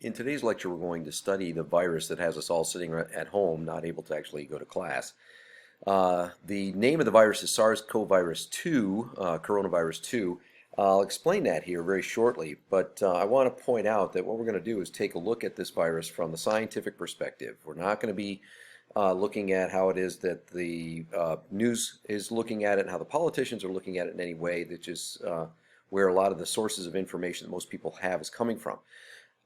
In today's lecture, we're going to study the virus that has us all sitting at home, not able to actually go to class. The name of the virus is SARS-CoV-2, coronavirus 2. I'll explain that here very shortly, but I want to point out that what we're going to do is take a look at this virus from the scientific perspective. We're not going to be looking at how it is that the news is looking at it and how the politicians are looking at it in any way, which is where a lot of the sources of information that most people have is coming from.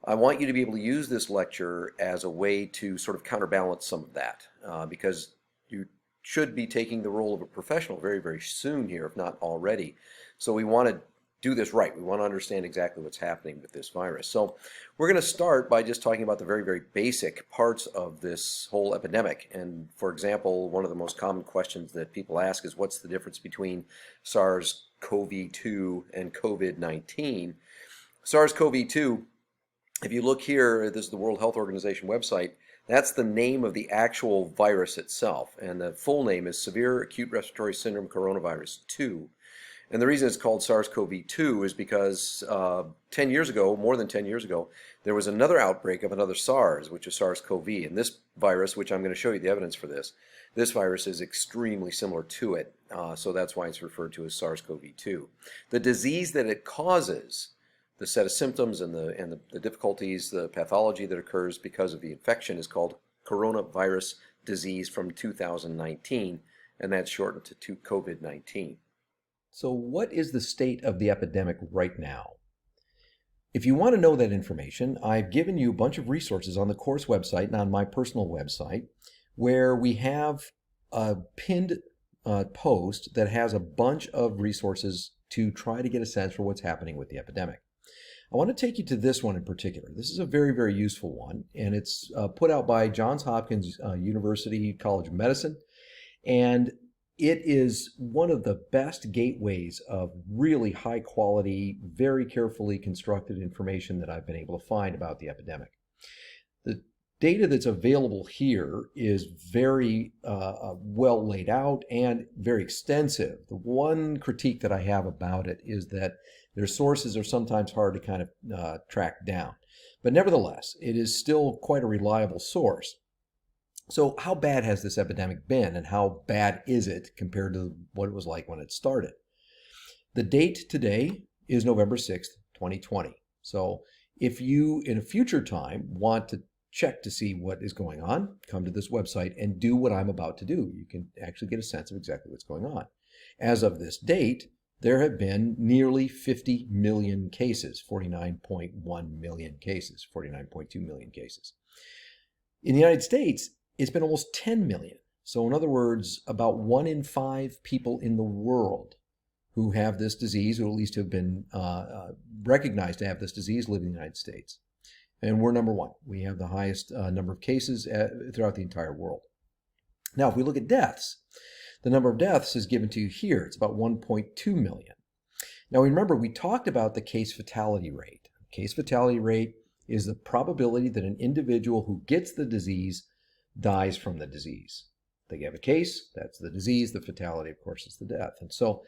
I want you to be able to use this lecture as a way to sort of counterbalance some of that because you should be taking the role of a professional very, very soon here, if not already. So we want to do this right. We want to understand exactly what's happening with this virus. So we're going to start by just talking about the very, very basic parts of this whole epidemic. And for example, one of the most common questions that people ask is what's the difference between SARS-CoV-2 and COVID-19? SARS-CoV-2, if you look here, this is the World Health Organization website, that's the name of the actual virus itself. And the full name is Severe Acute Respiratory Syndrome Coronavirus 2. And the reason it's called SARS-CoV-2 is because 10 years ago, more than 10 years ago, there was another outbreak of another SARS, which is SARS-CoV. And this virus, which I'm going to show you the evidence for this virus is extremely similar to it. So that's why it's referred to as SARS-CoV-2. The disease that it causes, the set of symptoms and the difficulties, the pathology that occurs because of the infection is called coronavirus disease from 2019, and that's shortened to COVID-19. So what is the state of the epidemic right now? If you want to know that information, I've given you a bunch of resources on the course website and on my personal website where we have a pinned post that has a bunch of resources to try to get a sense for what's happening with the epidemic. I want to take you to this one in particular. This is a very, very useful one, and it's put out by Johns Hopkins University College of Medicine, and it is one of the best gateways of really high quality, very carefully constructed information that I've been able to find about the epidemic. The data that's available here is very well laid out and very extensive. The one critique that I have about it is that their sources are sometimes hard to kind of track down. But nevertheless, it is still quite a reliable source. So how bad has this epidemic been, and how bad is it compared to what it was like when it started? The date today is November 6th, 2020. So if you, in a future time, want to check to see what is going on, come to this website and do what I'm about to do. You can actually get a sense of exactly what's going on. As of this date, there have been nearly 50 million cases, 49.1 million cases, 49.2 million cases. In the United States, it's been almost 10 million. So in other words, about 1 in 5 people in the world who have this disease, or at least have been recognized to have this disease, live in the United States. And we're number 1. We have the highest number of cases throughout the entire world. Now, if we look at deaths, the number of deaths is given to you here. It's about 1.2 million. Now, remember, we talked about the case fatality rate. Case fatality rate is the probability that an individual who gets the disease dies from the disease. They have a case, that's the disease. The fatality, of course, is the death. And so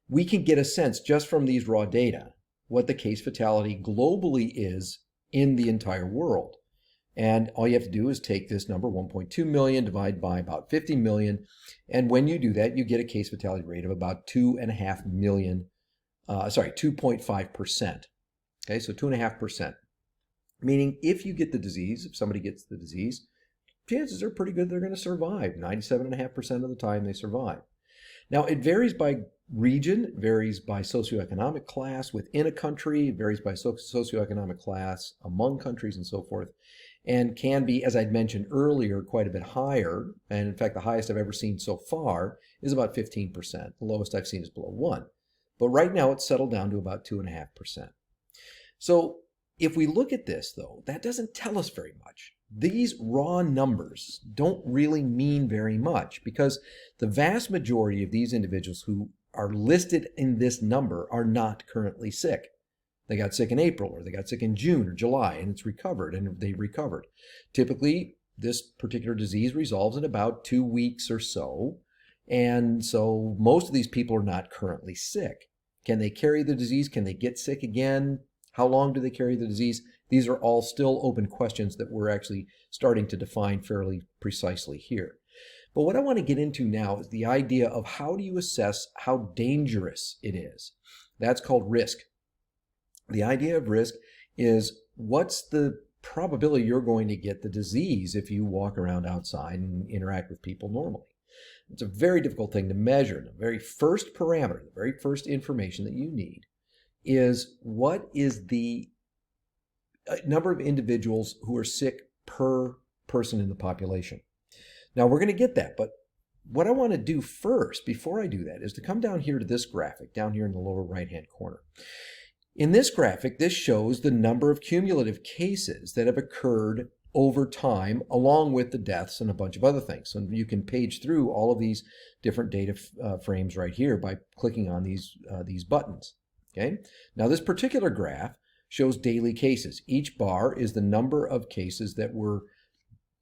we can get a sense just from these raw data what the case fatality globally is in the entire world. And all you have to do is take this number, 1.2 million, divide by about 50 million. And when you do that, you get a case fatality rate of about 2.5 million, 2.5%. Okay, so 2.5%. Meaning if you get the disease, if somebody gets the disease, chances are pretty good they're going to survive. 97.5% of the time they survive. Now, it varies by region, it varies by socioeconomic class within a country, it varies by socioeconomic class among countries and so forth, and can be, as I'd mentioned earlier, quite a bit higher. And in fact, the highest I've ever seen so far is about 15%. The lowest I've seen is below 1. But right now it's settled down to about 2.5%. So if we look at this, though, that doesn't tell us very much. These raw numbers don't really mean very much because the vast majority of these individuals who are listed in this number are not currently sick. They got sick in April, or they got sick in June or July, and it's recovered, and they recovered. Typically, this particular disease resolves in about 2 weeks or so, and so most of these people are not currently sick. Can they carry the disease? Can they get sick again? How long do they carry the disease? These are all still open questions that we're actually starting to define fairly precisely here. But what I want to get into now is the idea of how do you assess how dangerous it is. That's called risk. The idea of risk is what's the probability you're going to get the disease if you walk around outside and interact with people normally. It's a very difficult thing to measure. The very first parameter, the very first information that you need is what is the number of individuals who are sick per person in the population. Now we're going to get that, but what I want to do first, before I do that, is to come down here to this graphic, down here in the lower right-hand corner. In this graphic, this shows the number of cumulative cases that have occurred over time, along with the deaths and a bunch of other things. And you can page through all of these different data frames right here by clicking on these buttons. Okay. Now this particular graph shows daily cases. Each bar is the number of cases that were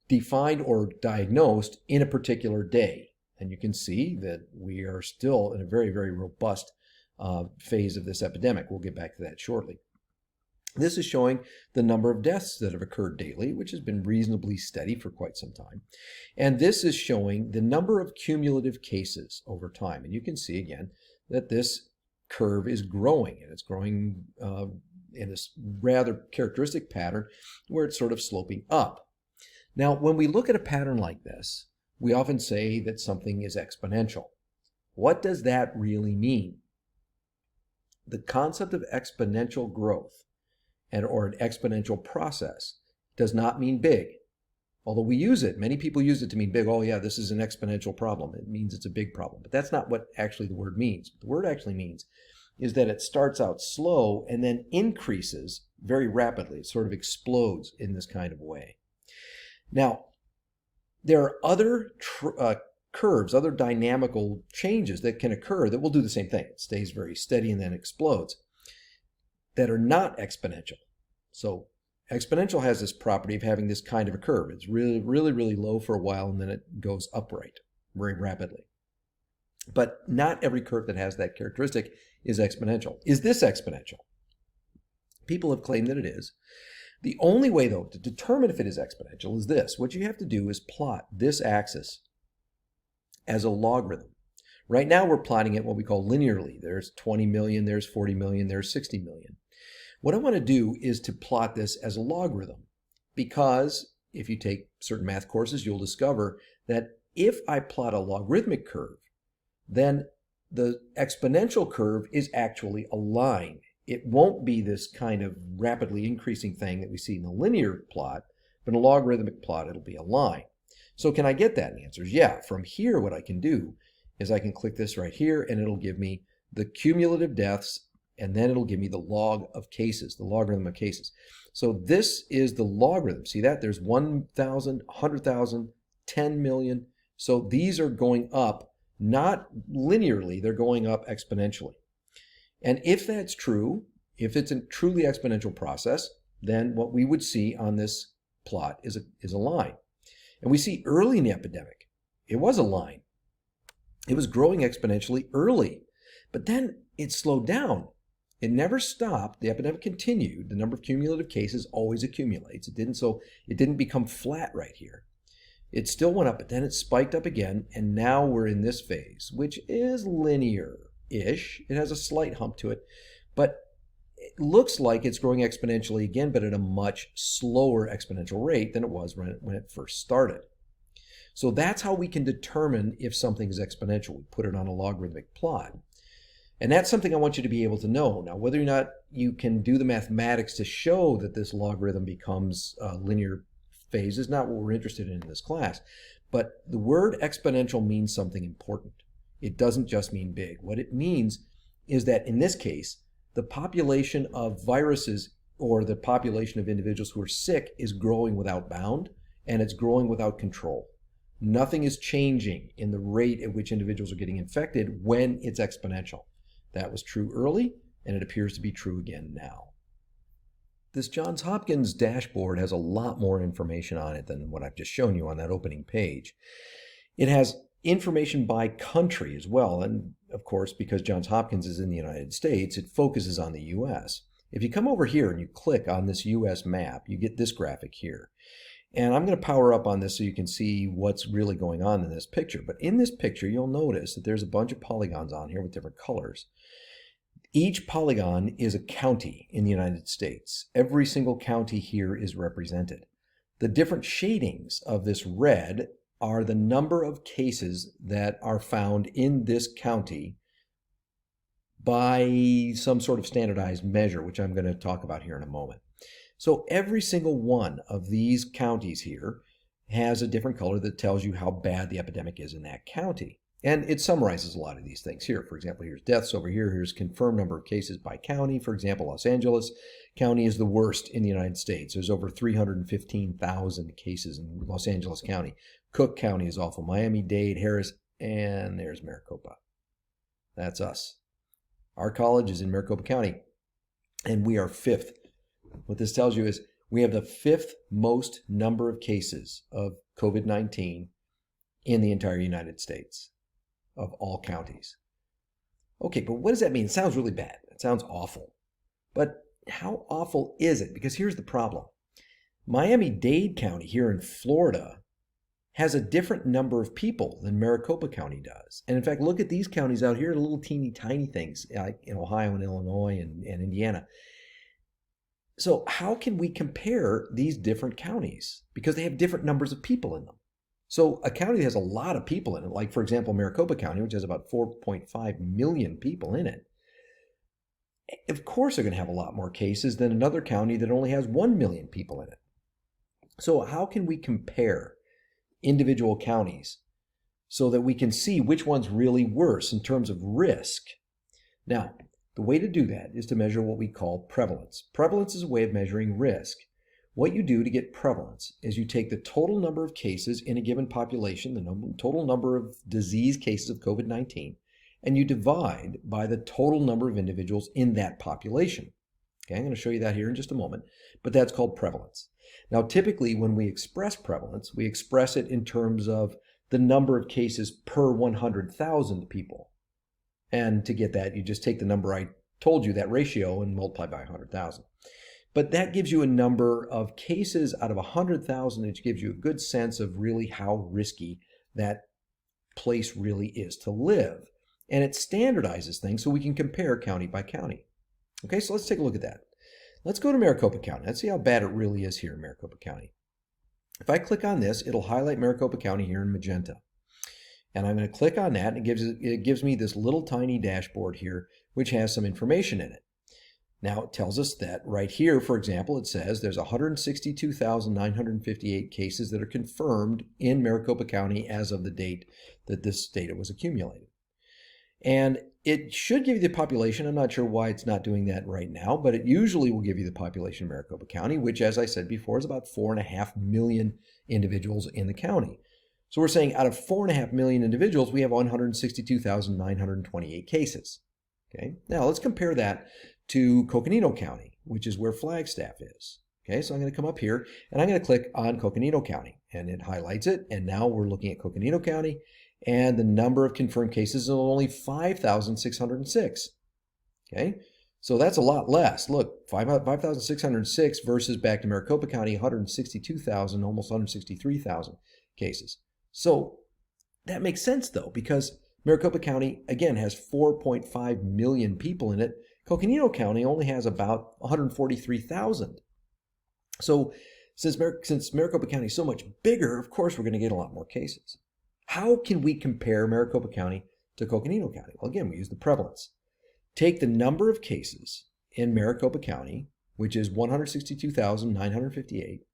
defined or diagnosed in a particular day. And you can see that we are still in a very, very robust phase of this epidemic. We'll get back to that shortly. This is showing the number of deaths that have occurred daily, which has been reasonably steady for quite some time. And this is showing the number of cumulative cases over time. And you can see again that this curve is growing, and it's growing in this rather characteristic pattern where it's sort of sloping up. Now, when we look at a pattern like this, we often say that something is exponential. What does that really mean? The concept of exponential growth or an exponential process does not mean big. Although we use it, many people use it to mean big. Oh yeah, this is an exponential problem. It means it's a big problem. But that's not what actually the word means. What the word actually means is that it starts out slow and then increases very rapidly. It sort of explodes in this kind of way. Now, there are other curves, other dynamical changes that can occur that will do the same thing. It stays very steady and then explodes, that are not exponential. So exponential has this property of having this kind of a curve. It's really, really, really low for a while and then it goes upright very rapidly. But not every curve that has that characteristic is exponential. Is this exponential? People have claimed that it is. The only way, though, to determine if it is exponential is this. What you have to do is plot this axis as a logarithm. Right now we're plotting it what we call linearly. There's 20 million, there's 40 million, there's 60 million. What I want to do is to plot this as a logarithm, because if you take certain math courses, you'll discover that if I plot a logarithmic curve, then the exponential curve is actually a line. It won't be this kind of rapidly increasing thing that we see in the linear plot, but in a logarithmic plot, it'll be a line. So can I get that? And the answer is yeah. From here, what I can do is I can click this right here, and it'll give me the cumulative deaths, and then it'll give me the log of cases, the logarithm of cases. So this is the logarithm. See that? There's 1,000, 100,000, 10 million. So these are going up, not linearly, they're going up exponentially. And if that's true, if it's a truly exponential process, then what we would see on this plot is a line. And we see early in the epidemic, it was a line. It was growing exponentially early, but then it slowed down. It never stopped. The epidemic continued. The number of cumulative cases always accumulates. It didn't become flat right here. It still went up, but then it spiked up again, and now we're in this phase, which is linear-ish. It has a slight hump to it, but it looks like it's growing exponentially again, but at a much slower exponential rate than it was when it first started. So that's how we can determine if something is exponential. We put it on a logarithmic plot. And that's something I want you to be able to know. Now, whether or not you can do the mathematics to show that this logarithm becomes a linear phase is not what we're interested in this class. But the word exponential means something important. It doesn't just mean big. What it means is that in this case, the population of viruses or the population of individuals who are sick is growing without bound, and it's growing without control. Nothing is changing in the rate at which individuals are getting infected when it's exponential. That was true early, and it appears to be true again now. This Johns Hopkins dashboard has a lot more information on it than what I've just shown you on that opening page. It has information by country as well, and of course, because Johns Hopkins is in the United States, it focuses on the US. If you come over here and you click on this US map, you get this graphic here. And I'm going to power up on this so you can see what's really going on in this picture. But in this picture, you'll notice that there's a bunch of polygons on here with different colors. Each polygon is a county in the United States. Every single county here is represented. The different shadings of this red are the number of cases that are found in this county by some sort of standardized measure, which I'm going to talk about here in a moment. So every single one of these counties here has a different color that tells you how bad the epidemic is in that county. And it summarizes a lot of these things here. For example, here's deaths over here. Here's confirmed number of cases by county. For example, Los Angeles County is the worst in the United States. There's over 315,000 cases in Los Angeles County. Cook County is awful. Miami-Dade, Harris, and there's Maricopa. That's us. Our college is in Maricopa County, and we are 5th. What this tells you is we have the 5th most number of cases of COVID-19 in the entire United States of all counties. Okay, but what does that mean? It sounds really bad. It sounds awful. But how awful is it? Because here's the problem. Miami-Dade County here in Florida has a different number of people than Maricopa County does. And in fact, look at these counties out here, little teeny tiny things like in Ohio and Illinois and Indiana. So how can we compare these different counties? Because they have different numbers of people in them. So a county that has a lot of people in it, like for example, Maricopa County, which has about 4.5 million people in it, of course they're going to have a lot more cases than another county that only has 1 million people in it. So how can we compare individual counties so that we can see which one's really worse in terms of risk? Now, the way to do that is to measure what we call prevalence. Prevalence is a way of measuring risk. What you do to get prevalence is you take the total number of cases in a given population, the total number of disease cases of COVID-19, and you divide by the total number of individuals in that population. Okay, I'm going to show you that here in just a moment, but that's called prevalence. Now, typically when we express prevalence, we express it in terms of the number of cases per 100,000 people. And to get that, you just take the number I told you, that ratio, and multiply by 100,000. But that gives you a number of cases out of 100,000, which gives you a good sense of really how risky that place really is to live. And it standardizes things so we can compare county by county. Okay, so let's take a look at that. Let's go to Maricopa County. Let's see how bad it really is here in Maricopa County. If I click on this, it'll highlight Maricopa County here in magenta. And I'm going to click on that, and it gives me this little tiny dashboard here, which has some information in it. Now, it tells us that right here, for example, it says there's 162,958 cases that are confirmed in Maricopa County as of the date that this data was accumulated. And it should give you the population. I'm not sure why it's not doing that right now, but it usually will give you the population of Maricopa County, which, as I said before, is about 4.5 million individuals in the county. So we're saying out of 4.5 million individuals, we have 162,928 cases. Okay, now let's compare that to Coconino County, which is where Flagstaff is. Okay, so I'm going to come up here and I'm going to click on Coconino County, and it highlights it. And now we're looking at Coconino County, and the number of confirmed cases is only 5,606. Okay, so that's a lot less. Look, 5,606 versus back to Maricopa County, 162,000, almost 163,000 cases. So that makes sense though, because Maricopa County, again, has 4.5 million people in it. Coconino County only has about 143,000. So since Maricopa County is so much bigger, of course we're going to get a lot more cases. How can we compare Maricopa County to Coconino County? Well, again, we use the prevalence. Take the number of cases in Maricopa County, which is 162,958,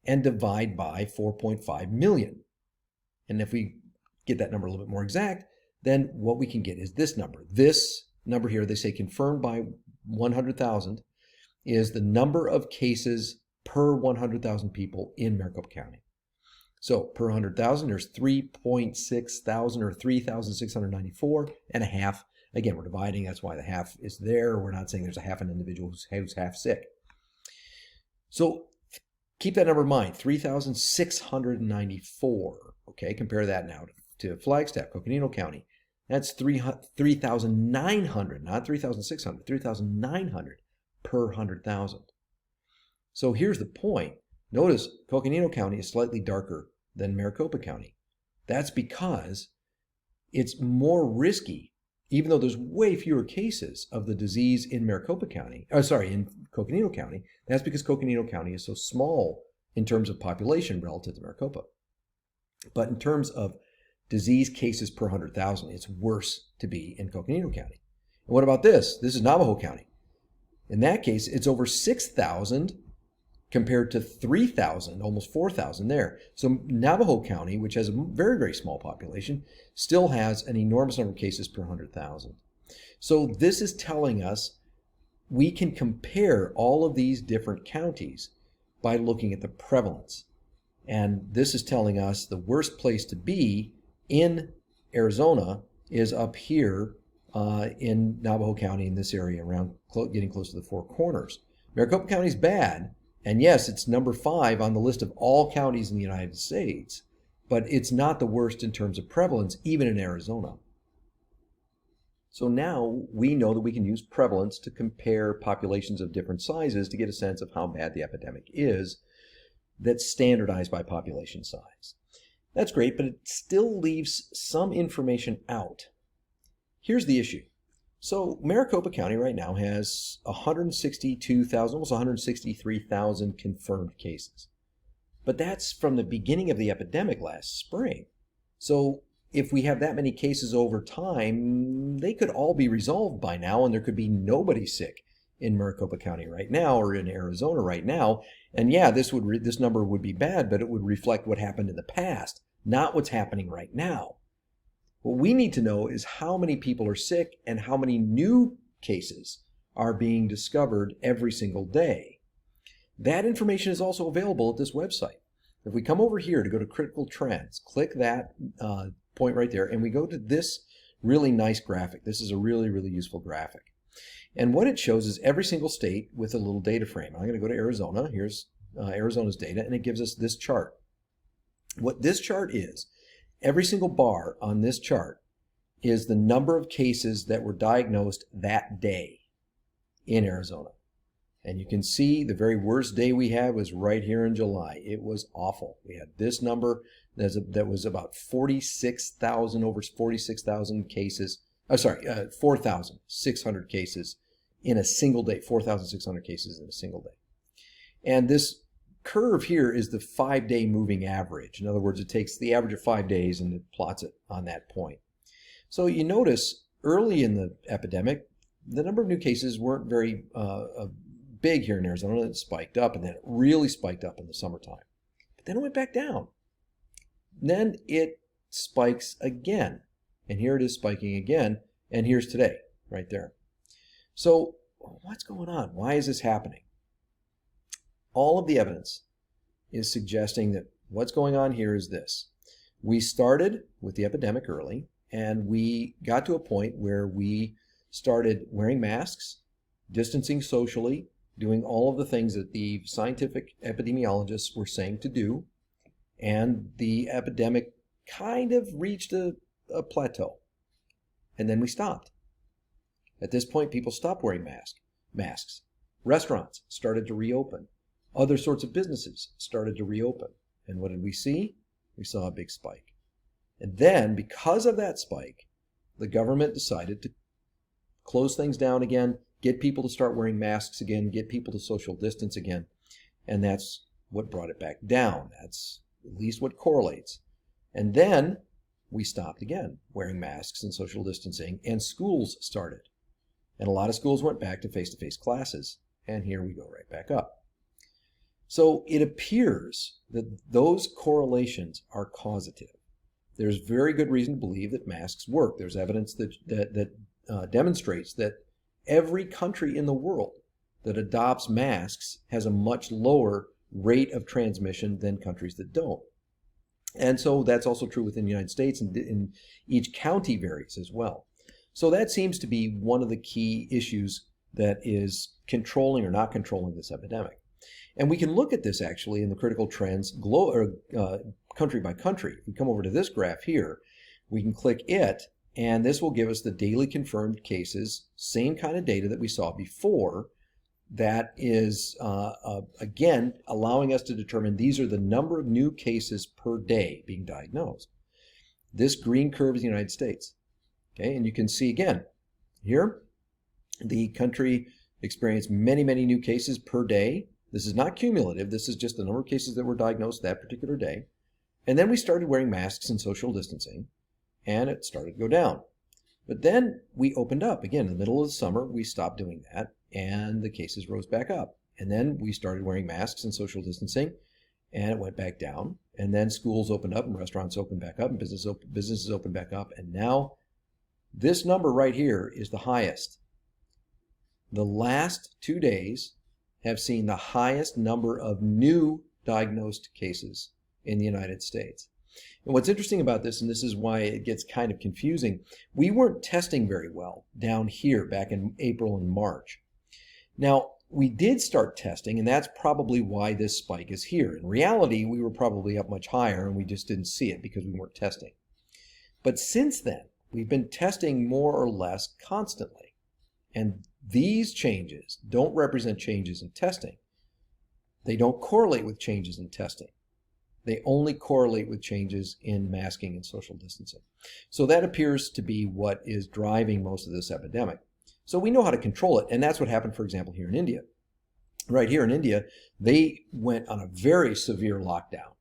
and divide by 4.5 million. And if we get that number a little bit more exact, then what we can get is this number. This number here, they say confirmed by 100,000, is the number of cases per 100,000 people in Maricopa County. So per 100,000, there's 3.6 thousand, or 3,694 and a half. Again, we're dividing, that's why the half is there. We're not saying there's a half an individual who's half sick. So keep that number in mind, 3,694. Okay, compare that now to Flagstaff, Coconino County. That's 3,900, not 3,600, 3,900 per 100,000. So here's the point. Notice Coconino County is slightly darker than Maricopa County. That's because it's more risky, even though there's way fewer cases of the disease in in Coconino County. That's because Coconino County is so small in terms of population relative to Maricopa. But in terms of disease cases per 100,000, it's worse to be in Coconino County. And what about this? This is Navajo County. In that case, it's over 6,000 compared to 3,000, almost 4,000 there. So Navajo County, which has a very, very small population, still has an enormous number of cases per 100,000. So this is telling us we can compare all of these different counties by looking at the prevalence. And this is telling us the worst place to be in Arizona is up here in Navajo County, in this area around getting close to the Four Corners. Maricopa County is bad. And yes, it's number 5 on the list of all counties in the United States, but it's not the worst in terms of prevalence, even in Arizona. So now we know that we can use prevalence to compare populations of different sizes to get a sense of how bad the epidemic is that's standardized by population size. That's great, but it still leaves some information out. Here's the issue. So Maricopa County right now has 162,000, almost 163,000 confirmed cases. But that's from the beginning of the epidemic last spring. So if we have that many cases over time, they could all be resolved by now, and there could be nobody sick in Maricopa County right now or in Arizona right now. And yeah, this number would be bad, but it would reflect what happened in the past, not what's happening right now. What we need to know is how many people are sick and how many new cases are being discovered every single day. That information is also available at this website. If we come over here to go to critical trends, click that point right there, and we go to this really nice graphic. This is a really, really useful graphic. And what it shows is every single state with a little data frame. I'm going to go to Arizona. Here's Arizona's data, and it gives us this chart. What this chart is, every single bar on this chart is the number of cases that were diagnosed that day in Arizona. And you can see the very worst day we had was right here in July. It was awful. We had this number that was about 46,000, over 46,000 cases. 4,600 cases in a single day. 4,600 cases in a single day. And this curve here is the 5-day moving average. In other words, it takes the average of 5 days and it plots it on that point. So you notice early in the epidemic, the number of new cases weren't very big here in Arizona. It spiked up, and then it really spiked up in the summertime. But then it went back down. Then it spikes again. And here it is spiking again. And here's today, right there. So what's going on? Why is this happening? All of the evidence is suggesting that what's going on here is this. We started with the epidemic early, and we got to a point where we started wearing masks, distancing socially, doing all of the things that the scientific epidemiologists were saying to do, and the epidemic kind of reached a plateau. And then we stopped. At this point, people stopped wearing masks. Restaurants started to reopen. Other sorts of businesses started to reopen. And what did we see? We saw a big spike. And then, because of that spike, the government decided to close things down again, get people to start wearing masks again, get people to social distance again. And that's what brought it back down. That's at least what correlates. And then we stopped again wearing masks and social distancing, and schools started. And a lot of schools went back to face-to-face classes. And here we go right back up. So it appears that those correlations are causative. There's very good reason to believe that masks work. There's evidence that demonstrates that every country in the world that adopts masks has a much lower rate of transmission than countries that don't. And so that's also true within the United States, and in each county varies as well. So that seems to be one of the key issues that is controlling or not controlling this epidemic. And we can look at this actually in the critical trends country by country. If we come over to this graph here, we can click it, and this will give us the daily confirmed cases, same kind of data that we saw before, that is, again, allowing us to determine these are the number of new cases per day being diagnosed. This green curve is the United States. Okay, and you can see again, here, the country experienced many, many new cases per day. This is not cumulative. This is just the number of cases that were diagnosed that particular day. And then we started wearing masks and social distancing, and it started to go down. But then we opened up. Again, in the middle of the summer, we stopped doing that, and the cases rose back up. And then we started wearing masks and social distancing, and it went back down. And then schools opened up, and restaurants opened back up, and businesses opened back up. And now this number right here is the highest. The last 2 days have seen the highest number of new diagnosed cases in the United States. And what's interesting about this, and this is why it gets kind of confusing, we weren't testing very well down here back in April and March. Now, we did start testing, and that's probably why this spike is here. In reality, we were probably up much higher, and we just didn't see it because we weren't testing. But since then, we've been testing more or less constantly. And these changes don't represent changes in testing. They don't correlate with changes in testing. They only correlate with changes in masking and social distancing. So that appears to be what is driving most of this epidemic. So we know how to control it, and that's what happened, for example, here in India. Right here in India, they went on a very severe lockdown,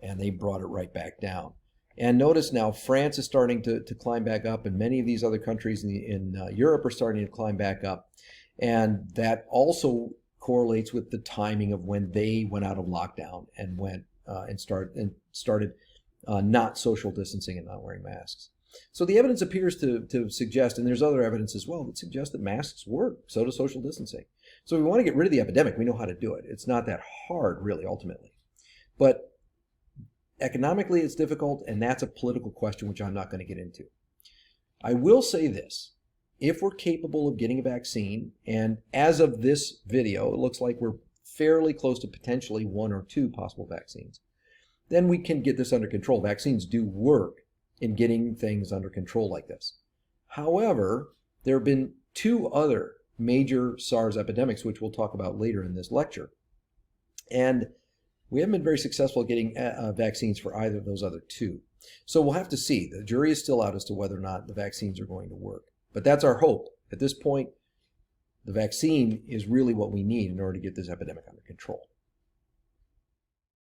and they brought it right back down. And notice now France is starting to climb back up, and many of these other countries in Europe are starting to climb back up. And that also correlates with the timing of when they went out of lockdown and went and started not social distancing and not wearing masks. So the evidence appears to suggest, and there's other evidence as well, that suggests that masks work, so does social distancing. So we want to get rid of the epidemic. We know how to do it. It's not that hard, really, ultimately. But economically, it's difficult, and that's a political question, which I'm not going to get into. I will say this. If we're capable of getting a vaccine, and as of this video, it looks like we're fairly close to potentially 1 or 2 possible vaccines, then we can get this under control. Vaccines do work in getting things under control like this. However, there have been 2 other major SARS epidemics, which we'll talk about later in this lecture. And we haven't been very successful at getting vaccines for either of those other 2. So we'll have to see. The jury is still out as to whether or not the vaccines are going to work. But that's our hope. At this point, the vaccine is really what we need in order to get this epidemic under control.